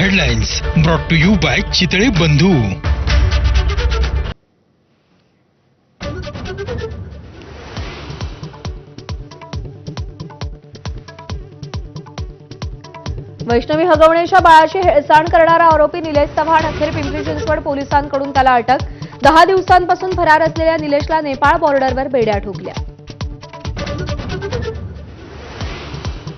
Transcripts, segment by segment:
Headlines brought to you by Chitale Bandhu. Vaishnavi हगवणेच्या बाळाची हेळसांड करणारा आरोपी निलेश चव्हाण अखेर पिंपरी चिंचवड पोलिसांकडून त्याला अटक. 10 दिवसांपासून फरार असलेल्या निलेशला नेपाळ बॉर्डरवर बेड्या ठोकल्या.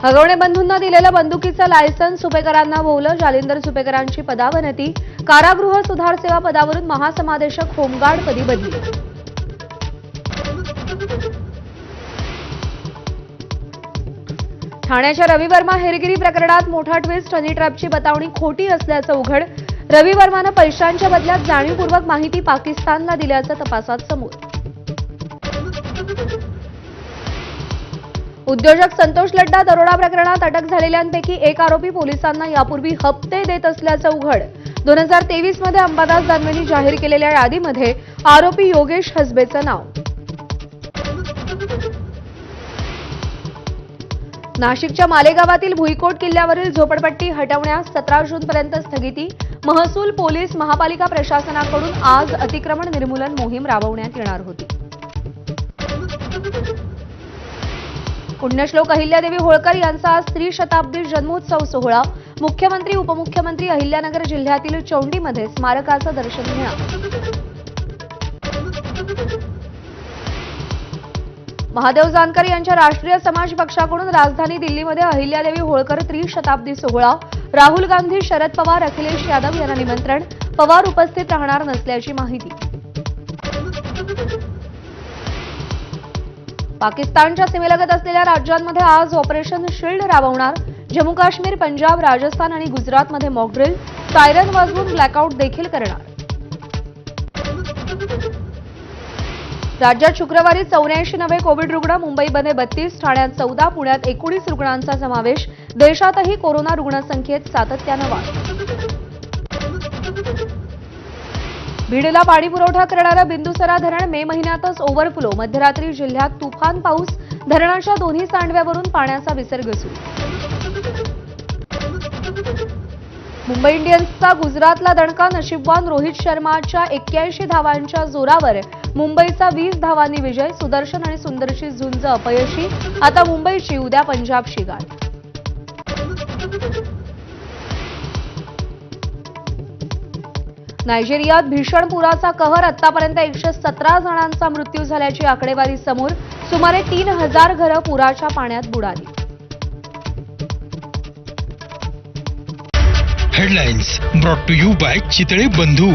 हगवणे बंधूंना दिलेलं बंदुकीचं लायसन्स सुपेकरांना भोवलं. जालिंदर सुपेकरांची पदावनती. कारागृह सुधार सेवा पदावरून महासमादेशक होमगार्डपदी बदली. ठाण्याच्या रवी वर्मा हेरगिरी प्रकरणात मोठा ट्विस्ट. हनी ट्रॅपची बतावणी खोटी असल्याचं उघड. रवी वर्मानं पैशांच्या बदल्यात जाणीवपूर्वक माहिती पाकिस्तानला दिल्याचं तपासात समोर. उद्योजक संतोष लड्डा दरोडा प्रकरणात अटक झालेल्यांपैकी एक आरोपी पोलिसांना यापूर्वी हप्ते देत असल्याचं उघड. 2023 मध्ये अंबादास दानवेंनी जाहीर केलेल्या यादीमध्ये आरोपी योगेश हसबेचं नाव. नाशिकच्या मालेगावातील भुईकोट किल्ल्यावरील झोपडपट्टी हटवण्यास 17 जूनपर्यंत स्थगिती. महसूल, पोलीस, महापालिका प्रशासनाकडून आज अतिक्रमण निर्मूलन मोहीम राबवण्यात येणार होती. पुण्यश्लोक अहिल्यादेवी होळकर यांचा आज त्रिशताब्दी जन्मोत्सव सोहळा. मुख्यमंत्री, उपमुख्यमंत्री अहिल्यानगर जिल्ह्यातील चौंडीमध्ये स्मारकाचं दर्शन घेणार. महादेव जानकर यांच्या राष्ट्रीय समाज पक्षाकडून राजधानी दिल्लीमध्ये अहिल्यादेवी होळकर त्रिशताब्दी सोहळा. राहुल गांधी, शरद पवार, अखिलेश यादव यांना निमंत्रण. पवार उपस्थित राहणार नसल्याची माहिती. पाकिस्तानच्या सीमेलगत असलेल्या राज्यांमध्ये आज ऑपरेशन शील्ड राबवणार. जम्मू काश्मीर, पंजाब, राजस्थान आणि गुजरातमध्ये मॉकड्रिल. सायरन वाजवून ब्लॅकआउट देखील करणार. राज्यात शुक्रवारी 84 नवे कोविड रुग्ण. मुंबईमध्ये 32, ठाण्यात 14, पुण्यात 19 रुग्णांचा समावेश. देशातही कोरोना रुग्णसंख्येत सातत्यानं वाढ. बीडला पाणी पुरवठा करणारं बिंदुसरा धरण मे महिन्यातच ओव्हरफ्लो. मध्यरात्री जिल्ह्यात तुफान पाऊस. धरणाच्या दोन्ही सांडव्यावरून पाण्याचा विसर्ग सुरू. मुंबई इंडियन्सचा गुजरातला दणका. नशीबवान रोहित शर्माच्या 81 धावांच्या जोरावर मुंबईचा 20 धावांनी विजय. सुदर्शन आणि सुंदरची झुंज अपयशी. आता मुंबईची उद्या पंजाबशी गाठ. नायजेरियात भीषण पुराचा कहर. आतापर्यंत 117 जणांचा मृत्यू झाल्याची आकडेवारी समोर. सुमारे 3000 घरं पुराच्या पाण्यात बुडाली. Headlines brought to you by Chitale बंधू.